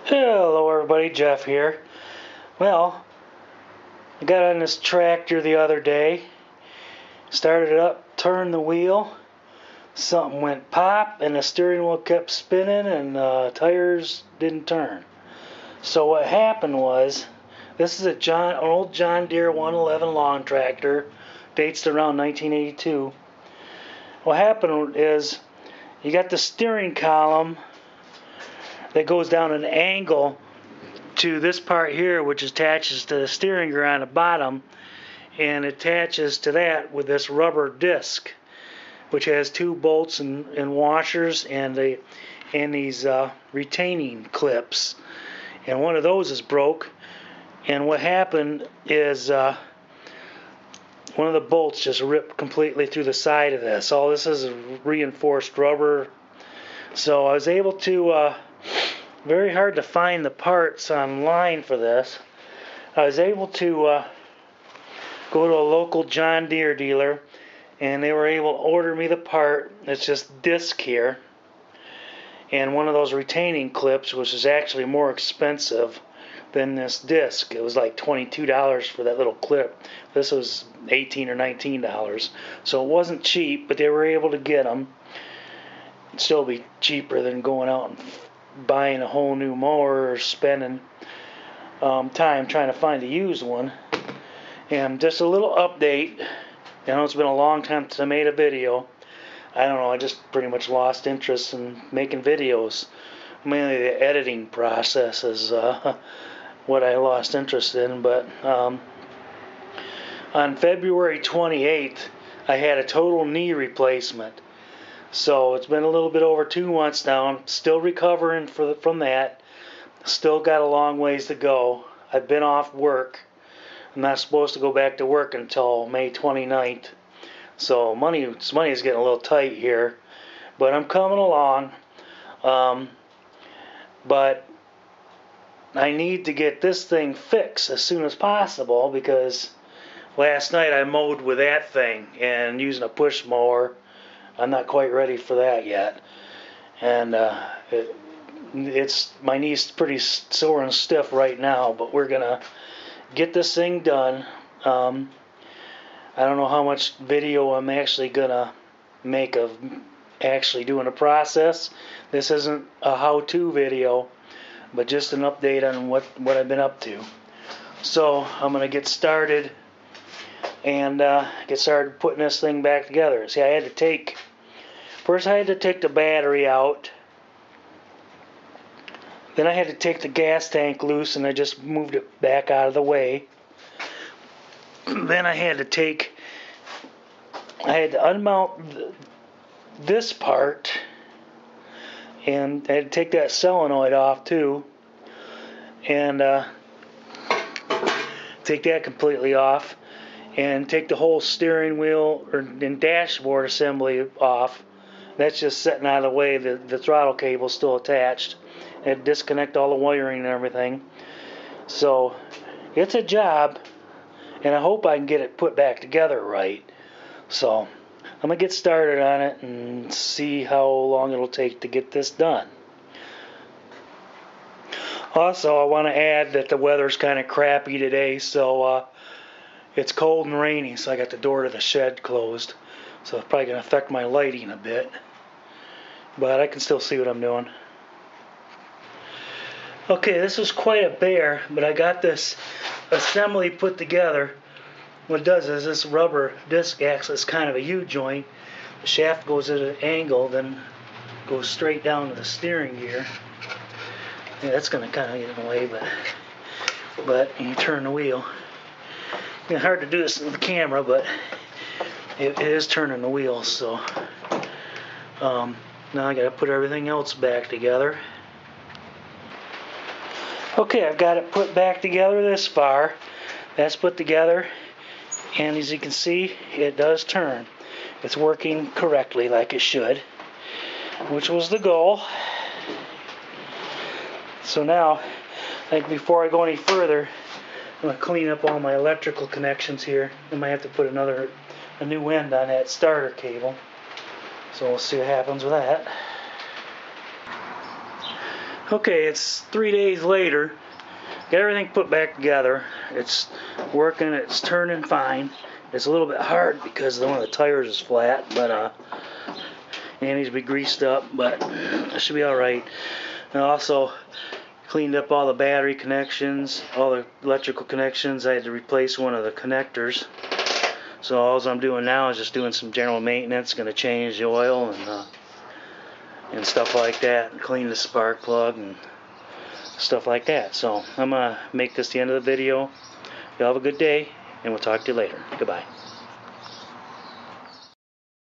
Hello everybody, Jeff here. Well, I got on this tractor the other day, started it up, turned the wheel, something went pop and the steering wheel kept spinning and the tires didn't turn. So what happened was, this is an old John Deere 111 lawn tractor, dates to around 1982. What happened is, you got the steering column that goes down an angle to this part here, which attaches to the steering gear on the bottom, and attaches to that with this rubber disc, which has two bolts and washers and these retaining clips. And one of those is broke, and what happened is one of the bolts just ripped completely through the side of this. All this is reinforced rubber. So I was able to very hard to find the parts online for this. I was able to go to a local John Deere dealer, and they were able to order me the part. It's just disc here, and one of those retaining clips, which is actually more expensive than this disc. It was like $22 for that little clip. This was $18 or $19, so it wasn't cheap, but they were able to get them. It'd still be cheaper than going out and buying a whole new mower or spending time trying to find a used one. And just a little update. I know it's been a long time since I made a video. I don't know, I just pretty much lost interest in making videos. Mainly the editing process is what I lost interest in. But on February 28th, I had a total knee replacement. So it's been a little bit over 2 months now. I'm still recovering from that. Still got a long ways to go. I've been off work. I'm not supposed to go back to work until May 29th. So money is getting a little tight here. But I'm coming along. But I need to get this thing fixed as soon as possible, because last night I mowed with that thing and using a push mower. I'm not quite ready for that yet, and my knee's pretty sore and stiff right now, but we're gonna get this thing done. I don't know how much video I'm actually gonna make of actually doing the process. This isn't a how-to video, but just an update on what I've been up to. So I'm gonna get started and get started putting this thing back together. See, first I had to take the battery out. Then I had to take the gas tank loose, and I just moved it back out of the way. Then I had to unmount this part, and I had to take that solenoid off too, and take that completely off, and take the whole steering wheel and dashboard assembly off. That's just sitting out of the way. The throttle cable's still attached. And disconnect all the wiring and everything. So it's a job, and I hope I can get it put back together right. So I'm gonna get started on it and see how long it'll take to get this done. Also, I want to add that the weather's kind of crappy today, so it's cold and rainy, so I got the door to the shed closed. So it's probably going to affect my lighting a bit, but I can still see what I'm doing. Okay, this was quite a bear, but I got this assembly put together. What it does is this rubber disc acts as kind of a U-joint. The shaft goes at an angle, then goes straight down to the steering gear. Yeah, that's going to kind of get in the way, but you turn the wheel. It's hard to do this with the camera, but it is turning the wheel. So now I got to put everything else back together. Okay, I've got it put back together this far. That's put together, and as you can see, it does turn. It's working correctly like it should, which was the goal. So now, before I go any further, I'm going to clean up all my electrical connections here. I might have to put a new end on that starter cable. So we'll see what happens with that. Okay, it's 3 days later. Got everything put back together. It's working, it's turning fine. It's a little bit hard because one of the tires is flat, but it needs to be greased up, but it should be alright. And also cleaned up all the battery connections, all the electrical connections. I had to replace one of the connectors. So all I'm doing now is just doing some general maintenance. Going to change the oil and stuff like that, and clean the spark plug and stuff like that. So I'm going to make this the end of the video. Y'all have a good day, and we'll talk to you later. Goodbye.